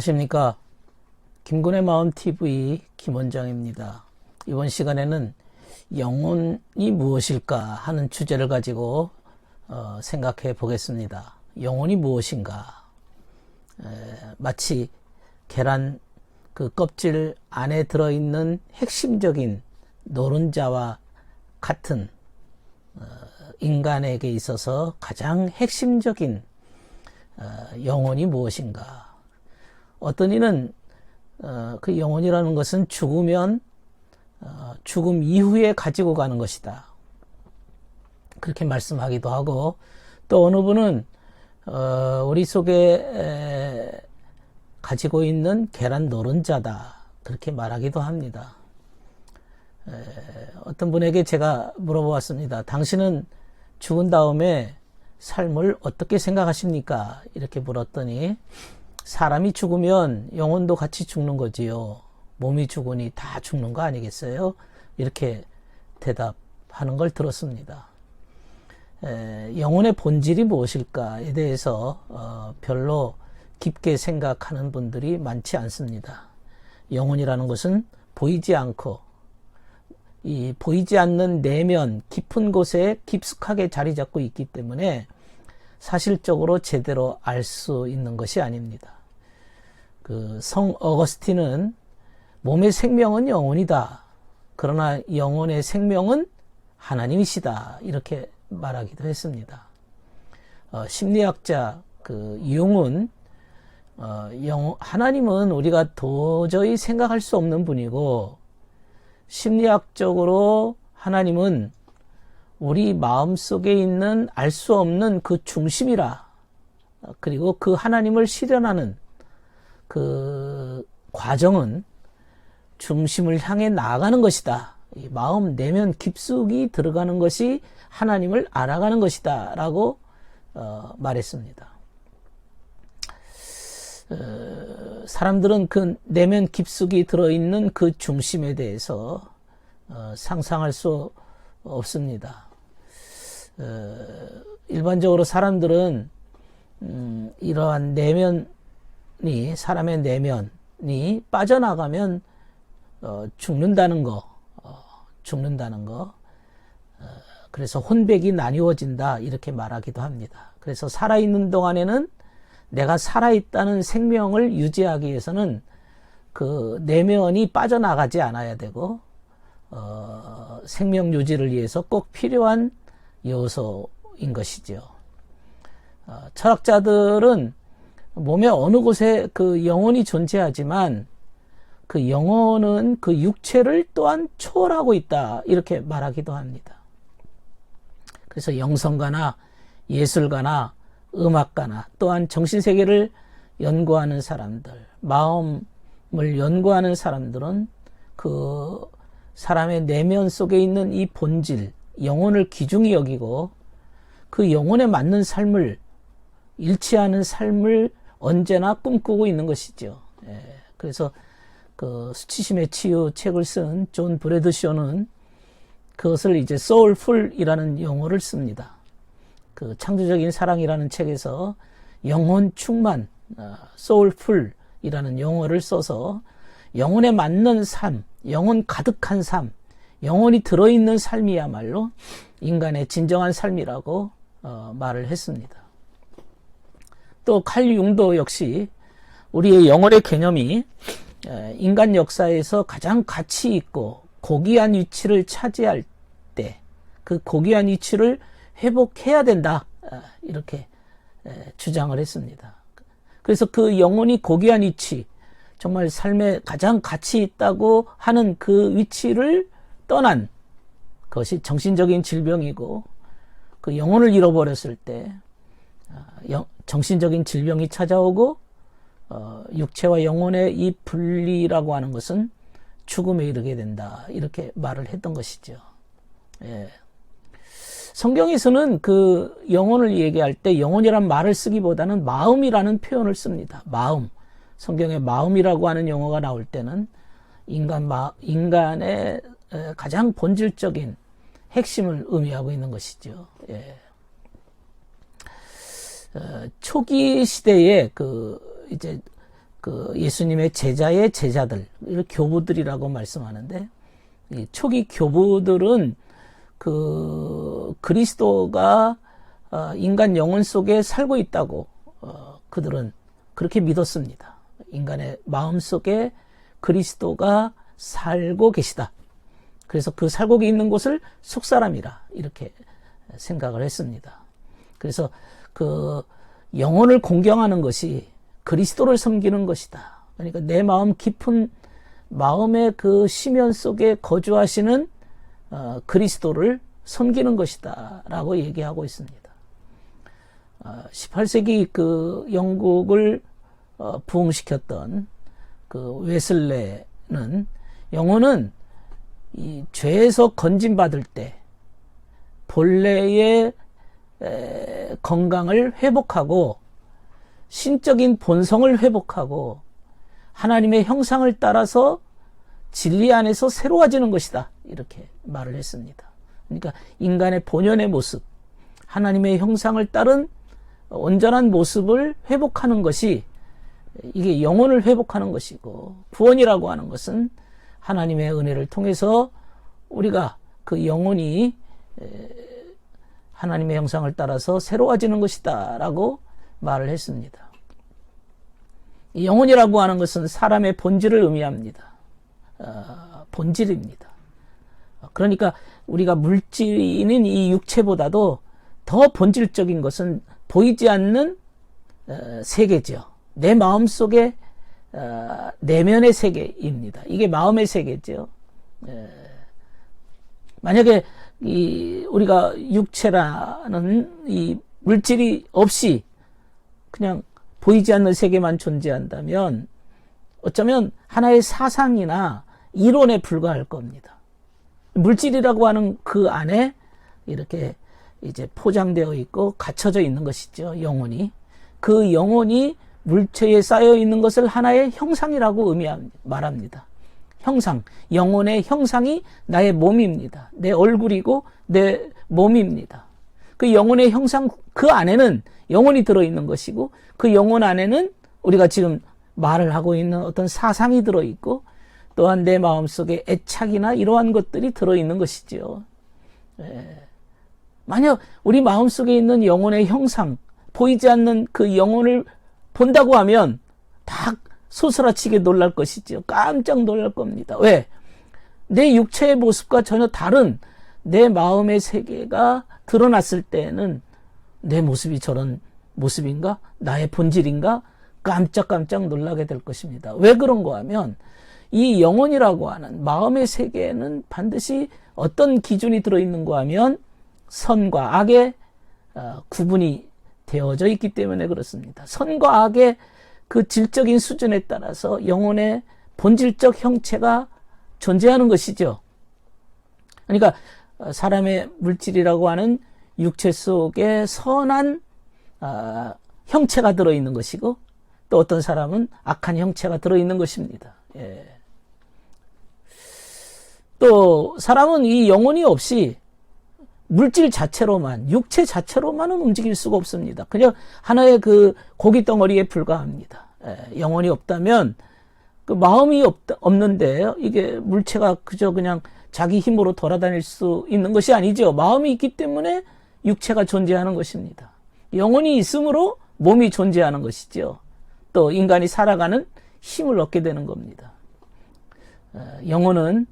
안녕하십니까. 김군의 마음TV 김원장입니다. 이번 시간에는 영혼이 무엇일까 하는 주제를 가지고 생각해 보겠습니다. 영혼이 무엇인가? 마치 계란 그 껍질 안에 들어있는 핵심적인 노른자와 같은 인간에게 있어서 가장 핵심적인 영혼이 무엇인가? 어떤 이는 그 영혼이라는 것은 죽으면 죽음 이후에 가지고 가는 것이다, 그렇게 말씀하기도 하고, 또 어느 분은 우리 속에 가지고 있는 계란 노른자다, 그렇게 말하기도 합니다. 어떤 분에게 제가 물어보았습니다. 당신은 죽은 다음에 삶을 어떻게 생각하십니까? 이렇게 물었더니, 사람이 죽으면 영혼도 같이 죽는 거지요. 몸이 죽으니 다 죽는 거 아니겠어요? 이렇게 대답하는 걸 들었습니다. 영혼의 본질이 무엇일까에 대해서 별로 깊게 생각하는 분들이 많지 않습니다. 영혼이라는 것은 보이지 않고 이 보이지 않는 내면 깊은 곳에 깊숙하게 자리 잡고 있기 때문에 사실적으로 제대로 알 수 있는 것이 아닙니다. 그 성 어거스틴은 몸의 생명은 영혼이다, 그러나 영혼의 생명은 하나님이시다, 이렇게 말하기도 했습니다. 심리학자 그 융은 하나님은 우리가 도저히 생각할 수 없는 분이고, 심리학적으로 하나님은 우리 마음속에 있는 알 수 없는 그 중심이라, 그리고 그 하나님을 실현하는 그 과정은 중심을 향해 나아가는 것이다, 이 마음 내면 깊숙이 들어가는 것이 하나님을 알아가는 것이다 라고 말했습니다. 사람들은 그 내면 깊숙이 들어있는 그 중심에 대해서 상상할 수 없습니다. 일반적으로 사람들은 이러한 사람의 내면이 빠져나가면 죽는다는 거, 그래서 혼백이 나뉘어진다, 이렇게 말하기도 합니다. 그래서 살아있는 동안에는 내가 살아있다는 생명을 유지하기 위해서는 그 내면이 빠져나가지 않아야 되고, 생명 유지를 위해서 꼭 필요한 요소인 것이죠. 철학자들은 몸의 어느 곳에 그 영혼이 존재하지만 그 영혼은 그 육체를 또한 초월하고 있다, 이렇게 말하기도 합니다. 그래서 영성가나 예술가나 음악가나 또한 정신세계를 연구하는 사람들, 마음을 연구하는 사람들은 그 사람의 내면 속에 있는 이 본질, 영혼을 귀중히 여기고 그 영혼에 맞는 삶을, 일치하는 삶을 언제나 꿈꾸고 있는 것이죠. 그래서 그 수치심의 치유 책을 쓴 존 브래드쇼는 그것을 이제 소울풀이라는 용어를 씁니다. 그 창조적인 사랑이라는 책에서 영혼 충만, 소울풀이라는 용어를 써서 영혼에 맞는 삶, 영혼 가득한 삶, 영혼이 들어있는 삶이야말로 인간의 진정한 삶이라고 말을 했습니다. 또 칼 융도 역시 우리의 영혼의 개념이 인간 역사에서 가장 가치 있고 고귀한 위치를 차지할 때 그 고귀한 위치를 회복해야 된다, 이렇게 주장을 했습니다. 그래서 그 영혼이 고귀한 위치, 정말 삶에 가장 가치 있다고 하는 그 위치를 떠난 것이 정신적인 질병이고, 그 영혼을 잃어버렸을 때 정신적인 질병이 찾아오고, 육체와 영혼의 이 분리라고 하는 것은 죽음에 이르게 된다, 이렇게 말을 했던 것이죠. 성경에서는 그 영혼을 얘기할 때 영혼이란 말을 쓰기보다는 마음이라는 표현을 씁니다. 마음. 성경에 마음이라고 하는 용어가 나올 때는 인간의 가장 본질적인 핵심을 의미하고 있는 것이죠. 초기 시대에 이제 그 예수님의 제자의 제자들, 교부들이라고 말씀하는데, 이 초기 교부들은 그 그리스도가 인간 영혼 속에 살고 있다고 그들은 그렇게 믿었습니다. 인간의 마음 속에 그리스도가 살고 계시다. 그래서 그 살고 있는 곳을 속사람이라 이렇게 생각을 했습니다. 그래서 그 영혼을 공경하는 것이 그리스도를 섬기는 것이다. 그러니까 내 마음 깊은 마음의 그 심연 속에 거주하시는 그리스도를 섬기는 것이다 라고 얘기하고 있습니다. 18세기 그 영국을 부흥시켰던 그 웨슬레는 영혼은 이 죄에서 건진받을 때 본래의 건강을 회복하고 신적인 본성을 회복하고 하나님의 형상을 따라서 진리 안에서 새로워지는 것이다. 이렇게 말을 했습니다. 그러니까 인간의 본연의 모습, 하나님의 형상을 따른 온전한 모습을 회복하는 것이 이게 영혼을 회복하는 것이고, 구원이라고 하는 것은 하나님의 은혜를 통해서 우리가 그 영혼이 하나님의 형상을 따라서 새로워지는 것이다 라고 말을 했습니다. 이 영혼이라고 하는 것은 사람의 본질을 의미합니다. 본질입니다. 그러니까 우리가 물질인 이 육체보다도 더 본질적인 것은 보이지 않는 세계죠. 내 마음속의 내면의 세계입니다. 이게 마음의 세계죠. 만약에 우리가 육체라는 이 물질이 없이 그냥 보이지 않는 세계만 존재한다면 어쩌면 하나의 사상이나 이론에 불과할 겁니다. 물질이라고 하는 그 안에 이렇게 이제 포장되어 있고 갇혀져 있는 것이죠. 영혼이. 그 영혼이 물체에 쌓여 있는 것을 하나의 형상이라고 말합니다. 형상, 영혼의 형상이 나의 몸입니다. 내 얼굴이고 내 몸입니다. 그 영혼의 형상, 그 안에는 영혼이 들어있는 것이고, 그 영혼 안에는 우리가 지금 말을 하고 있는 어떤 사상이 들어있고, 또한 내 마음속에 애착이나 이러한 것들이 들어있는 것이죠. 만약 우리 마음속에 있는 영혼의 형상, 보이지 않는 그 영혼을 본다고 하면 다 소스라치게 놀랄 것이죠. 깜짝 놀랄 겁니다. 왜? 내 육체의 모습과 전혀 다른 내 마음의 세계가 드러났을 때는 내 모습이 저런 모습인가? 나의 본질인가? 깜짝 놀라게 될 것입니다. 왜 그런가 하면 이 영혼이라고 하는 마음의 세계에는 반드시 어떤 기준이 들어있는가 하면 선과 악의 구분이 되어져 있기 때문에 그렇습니다. 선과 악의 그 질적인 수준에 따라서 영혼의 본질적 형체가 존재하는 것이죠. 그러니까 사람의 물질이라고 하는 육체 속에 선한 형체가 들어있는 것이고, 또 어떤 사람은 악한 형체가 들어있는 것입니다. 또 사람은 이 영혼이 없이 물질 자체로만, 육체 자체로만은 움직일 수가 없습니다. 그냥 하나의 그 고기 덩어리에 불과합니다. 영혼이 없다면 그 마음이 없는데 이게 물체가 그저 그냥 자기 힘으로 돌아다닐 수 있는 것이 아니죠. 마음이 있기 때문에 육체가 존재하는 것입니다. 영혼이 있으므로 몸이 존재하는 것이죠. 또 인간이 살아가는 힘을 얻게 되는 겁니다. 영혼은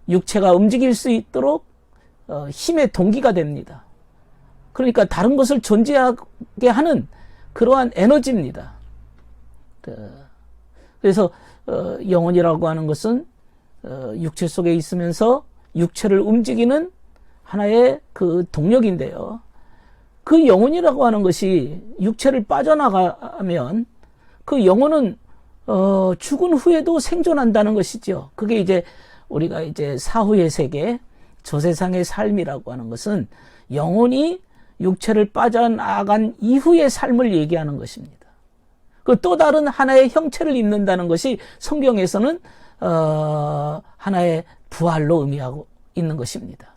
육체가 움직일 수 있도록 힘의 동기가 됩니다. 그러니까 다른 것을 존재하게 하는 그러한 에너지입니다. 그래서 영혼이라고 하는 것은 육체 속에 있으면서 육체를 움직이는 하나의 그 동력인데요. 그 영혼이라고 하는 것이 육체를 빠져나가면 그 영혼은 죽은 후에도 생존한다는 것이죠. 그게 이제 우리가 이제 사후의 세계, 저 세상의 삶이라고 하는 것은 영혼이 육체를 빠져나간 이후의 삶을 얘기하는 것입니다. 그 또 다른 하나의 형체를 입는다는 것이 성경에서는 하나의 부활로 의미하고 있는 것입니다.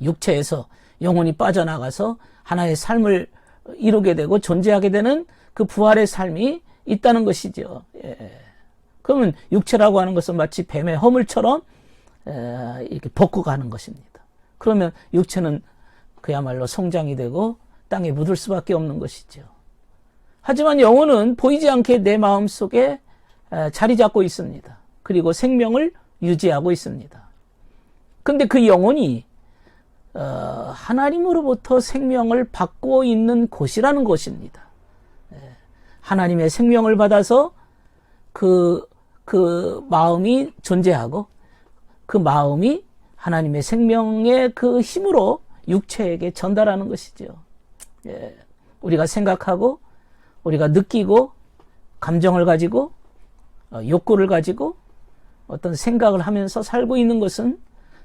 육체에서 영혼이 빠져나가서 하나의 삶을 이루게 되고 존재하게 되는 그 부활의 삶이 있다는 것이죠. 예. 그러면 육체라고 하는 것은 마치 뱀의 허물처럼 이렇게 벗고 가는 것입니다. 그러면 육체는 그야말로 성장이 되고 땅에 묻을 수밖에 없는 것이죠. 하지만 영혼은 보이지 않게 내 마음 속에 자리 잡고 있습니다. 그리고 생명을 유지하고 있습니다. 근데 그 영혼이 하나님으로부터 생명을 받고 있는 곳이라는 것입니다. 하나님의 생명을 받아서 그 마음이 존재하고 그 마음이 하나님의 생명의 그 힘으로 육체에게 전달하는 것이죠. 예. 우리가 생각하고 우리가 느끼고 감정을 가지고 욕구를 가지고 어떤 생각을 하면서 살고 있는 것은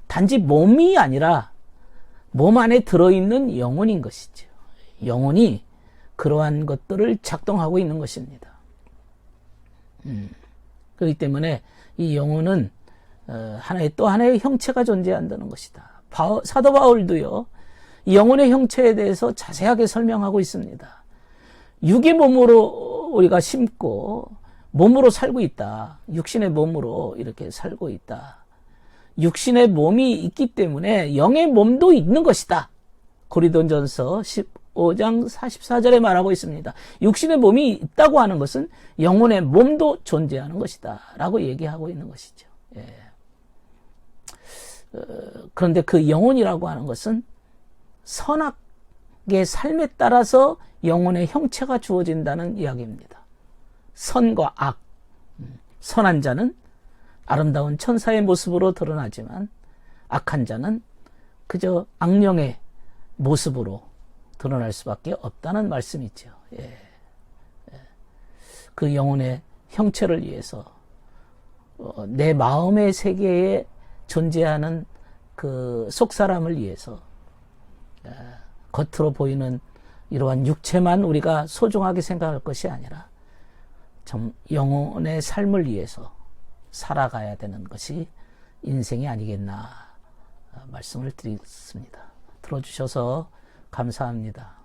단지 몸이 아니라 몸 안에 들어있는 영혼인 것이죠. 영혼이 그러한 것들을 작동하고 있는 것입니다. 그렇기 때문에 이 영혼은 또 하나의 형체가 존재한다는 것이다. 사도 바울도요, 이 영혼의 형체에 대해서 자세하게 설명하고 있습니다. 육의 몸으로 우리가 심고 몸으로 살고 있다. 육신의 몸으로 이렇게 살고 있다. 육신의 몸이 있기 때문에 영의 몸도 있는 것이다. 고린도전서 15장 44절에 말하고 있습니다. 육신의 몸이 있다고 하는 것은 영혼의 몸도 존재하는 것이다 라고 얘기하고 있는 것이죠. 예. 그런데 그 영혼이라고 하는 것은 선악의 삶에 따라서 영혼의 형체가 주어진다는 이야기입니다. 선과 악, 선한 자는 아름다운 천사의 모습으로 드러나지만 악한 자는 그저 악령의 모습으로 드러날 수밖에 없다는 말씀이죠. 예. 그 영혼의 형체를 위해서 내 마음의 세계에 존재하는 그 속사람을 위해서 겉으로 보이는 이러한 육체만 우리가 소중하게 생각할 것이 아니라 좀 영혼의 삶을 위해서 살아가야 되는 것이 인생이 아니겠나 말씀을 드리겠습니다. 들어주셔서 감사합니다.